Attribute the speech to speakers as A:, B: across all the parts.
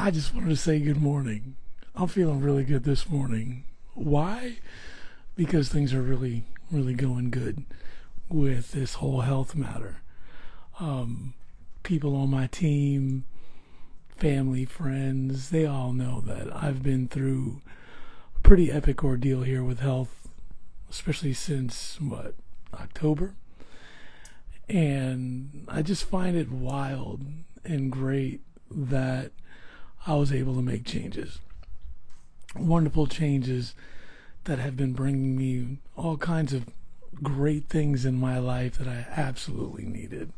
A: I just wanted to say good morning. I'm feeling really good this morning. Why? Because things are really, really going good with this whole health matter. People on my team, family, friends, they all know that I've been through a pretty epic ordeal here with health, especially since, October? And I just find it wild and great that I was able to make changes. Wonderful changes that have been bringing me all kinds of great things in my life that I absolutely needed.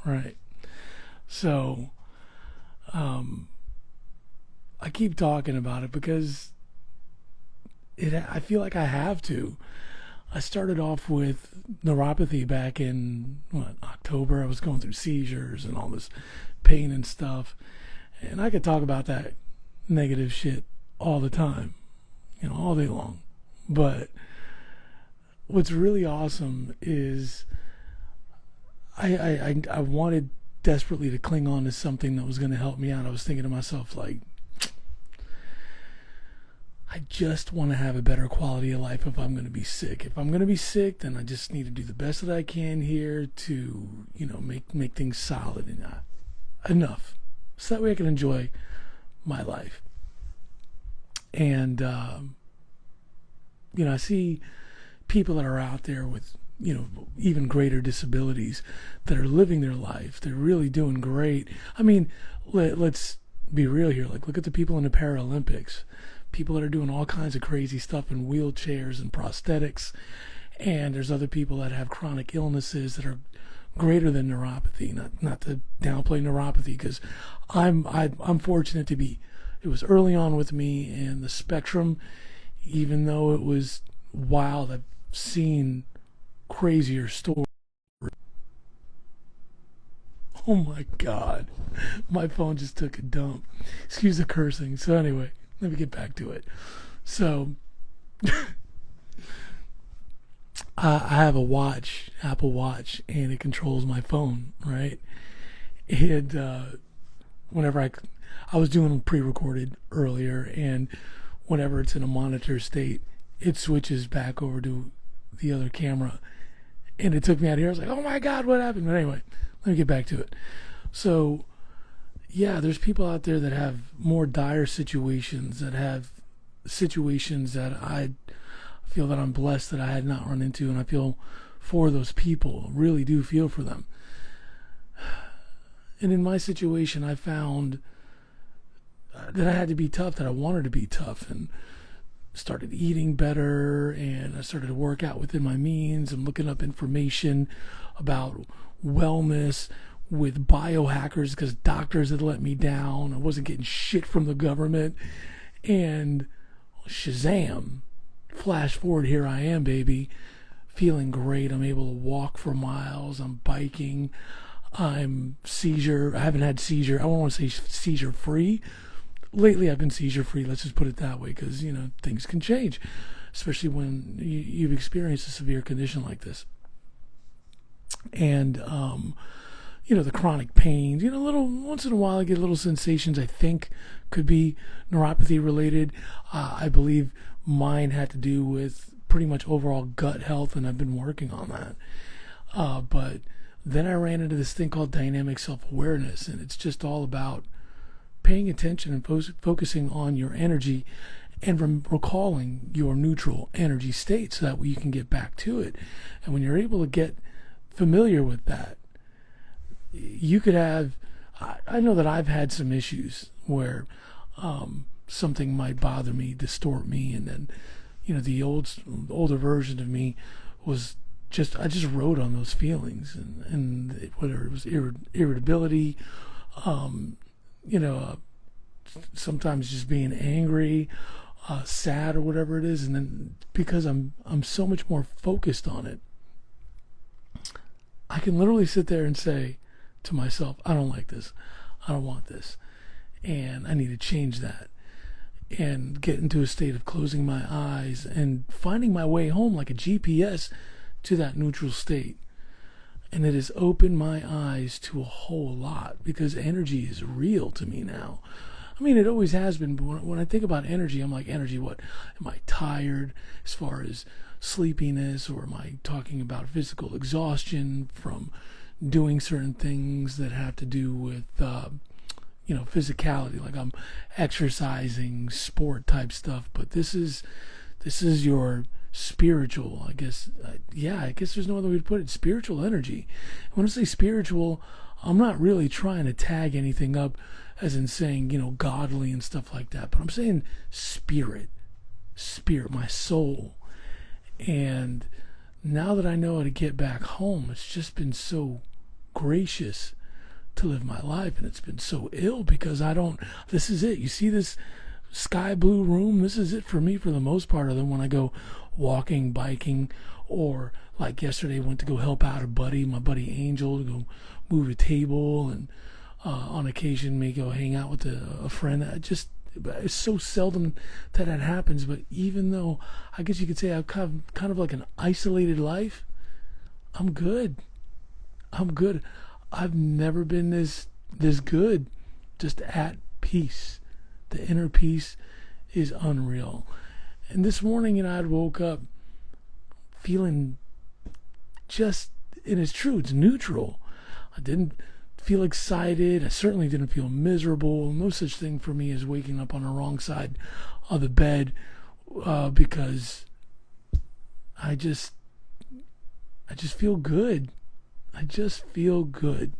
A: Right. So, I keep talking about it because I feel like I have to. I started off with neuropathy back in October. I was going through seizures and all this pain and stuff, and I could talk about that negative shit all the time, all day long. But what's really awesome is I wanted desperately to cling on to something that was going to help me out. I was thinking to myself, like, I just want to have a better quality of life if I'm going to be sick. If I'm going to be sick, then I just need to do the best that I can here to, make things solid and enough. So that way I can enjoy my life. And, I see people that are out there with, even greater disabilities that are living their life. They're really doing great. I mean, let's be real here. Like, look at the people in the Paralympics. People that are doing all kinds of crazy stuff in wheelchairs and prosthetics. And there's other people that have chronic illnesses that are greater than neuropathy. Not to downplay neuropathy, because I'm fortunate to be. It was early on with me, and the spectrum, even though it was wild, I've seen crazier stories. Oh my God, my phone just took a dump. Excuse the cursing. So anyway, let me get back to it. So I have a watch, Apple Watch, and it controls my phone, right? And whenever I was doing pre-recorded earlier, and whenever it's in a monitor state, it switches back over to the other camera. And it took me out here. I was like, oh my God, what happened? But anyway, let me get back to it. So, yeah, there's people out there that have more dire situations, that have situations that I feel that I'm blessed that I had not run into, and I feel for those people, really do feel for them. And in my situation, I found that I had to be tough, that I wanted to be tough, and started eating better, and I started to work out within my means. I'm looking up information about wellness with biohackers because doctors had let me down. I wasn't getting shit from the government. And Shazam, flash forward, here I am, baby, feeling great. I'm able to walk for miles. I'm biking. I haven't had seizure. I don't want to say seizure free. Lately, I've been seizure free. Let's just put it that way, because things can change, especially when you've experienced a severe condition like this. And the chronic pains. Little once in a while, I get little sensations. I think could be neuropathy related. I believe mine had to do with pretty much overall gut health, and I've been working on that. But then I ran into this thing called dynamic self-awareness, and it's just all about paying attention and focusing on your energy and recalling your neutral energy state, so that way you can get back to it. And when you're able to get familiar with that, you could have, I know that I've had some issues where something might bother me, distort me, and then the older version of me was I just rode on those feelings, and whether it was irritability, sometimes just being angry, sad, or whatever it is. And then because I'm so much more focused on it, I can literally sit there and say to myself, I don't like this, I don't want this, and I need to change that, and get into a state of closing my eyes and finding my way home like a GPS to that neutral state. And it has opened my eyes to a whole lot, because energy is real to me now. I mean, it always has been, but when I think about energy, I'm like, energy, what? Am I tired as far as sleepiness, or am I talking about physical exhaustion from doing certain things that have to do with, physicality, like I'm exercising, sport type stuff, but this is your spiritual, I guess. I guess there's no other way to put it. Spiritual energy. When I say spiritual, I'm not really trying to tag anything up as in saying, godly and stuff like that, but I'm saying spirit, my soul. And now that I know how to get back home, it's just been so gracious to live my life, and it's been so ill because this is it. You see this sky blue room? This is it for me for the most part, other than when I go walking, biking, or like yesterday went to go help out my buddy Angel, to go move a table, and on occasion may go hang out with a friend. It's so seldom that happens, but even though I guess you could say I've kind of like an isolated life, I'm good. I've never been this good, just at peace. The inner peace is unreal. And this morning, I woke up feeling just, and it's true, it's neutral. I didn't feel excited. I certainly didn't feel miserable. No such thing for me as waking up on the wrong side of the bed, because I just feel good. I just feel good.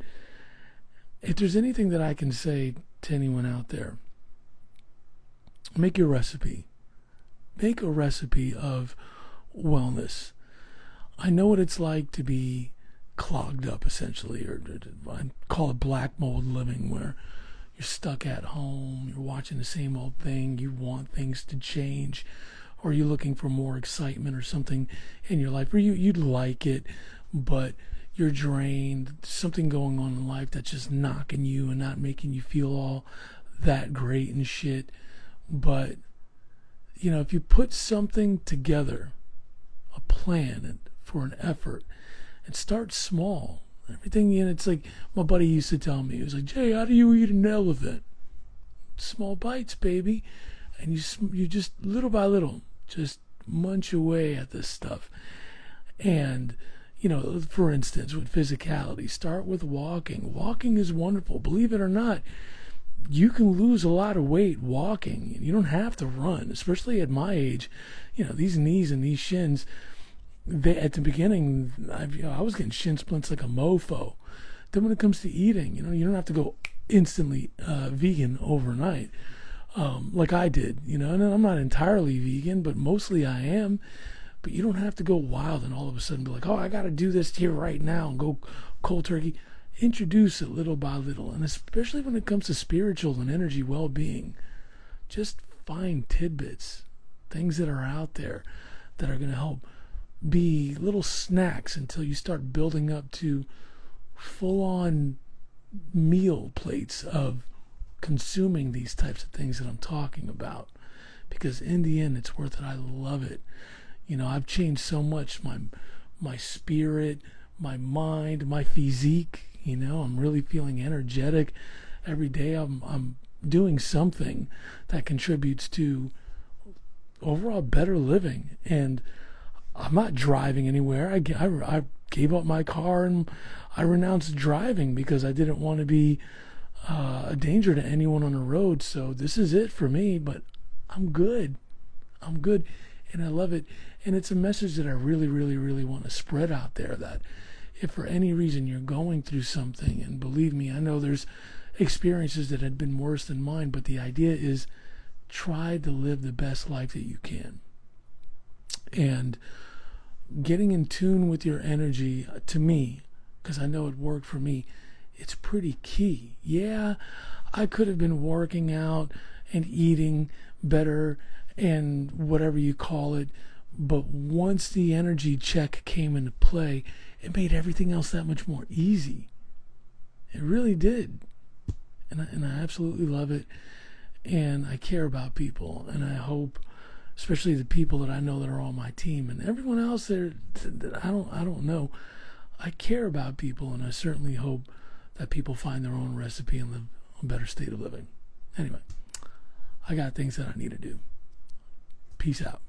A: If there's anything that I can say to anyone out there, make your recipe. Make a recipe of wellness. I know what it's like to be clogged up, essentially, or I call it black mold living, where you're stuck at home, you're watching the same old thing, you want things to change, or you're looking for more excitement or something in your life, or you'd like it, but you're drained, something going on in life that's just knocking you and not making you feel all that great and shit. But, if you put something together, a plan for an effort, and start small, everything, it's like my buddy used to tell me, he was like, Jay, how do you eat an elephant? Small bites, baby. And you just little by little, just munch away at this stuff. And for instance, with physicality, start with walking. Walking is wonderful. Believe it or not, you can lose a lot of weight walking. You don't have to run, especially at my age. These knees and these shins, at the beginning, I was getting shin splints like a mofo. Then when it comes to eating, you don't have to go instantly vegan overnight, like I did. And I'm not entirely vegan, but mostly I am. But you don't have to go wild and all of a sudden be like, oh, I got to do this here right now and go cold turkey. Introduce it little by little. And especially when it comes to spiritual and energy well-being, just find tidbits, things that are out there that are going to help be little snacks until you start building up to full-on meal plates of consuming these types of things that I'm talking about. Because in the end, it's worth it. I love it. I've changed so much, my spirit, my mind, my physique. I'm really feeling energetic every day. I'm doing something that contributes to overall better living. And I'm not driving anywhere. I gave up my car and I renounced driving because I didn't want to be a danger to anyone on the road. So this is it for me, but I'm good. And I love it. And it's a message that I really, really, really want to spread out there, that if for any reason you're going through something, and believe me, I know there's experiences that had been worse than mine, but the idea is try to live the best life that you can. And getting in tune with your energy, to me, because I know it worked for me, it's pretty key. Yeah, I could have been working out and eating better and whatever you call it, but once the energy check came into play, it made everything else that much more easy. It really did. And I absolutely love it. And I care about people. And I hope, especially the people that I know that are on my team and everyone else there that I don't know, I care about people, and I certainly hope that people find their own recipe and live a better state of living. Anyway, I got things that I need to do. Peace out.